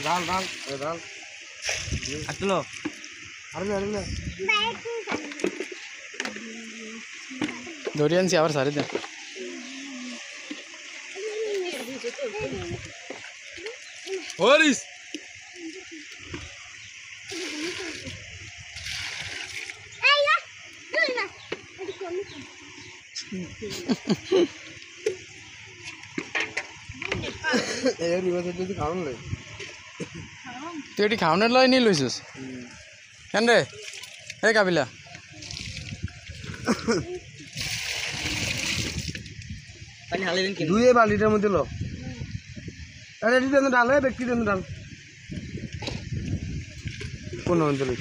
ডাল ডাল ডাল আসলো আরে আরে ধরে আনছি আবার সারি দেন হরিস তুই এটি খাওয়ানোর লয় নিয়ে লইছিস কেন রে হে কাবিলা দুই বালতিটার মধ্যে লো আরে ডাল ব্যক্তি ডাল কোন অঞ্চলে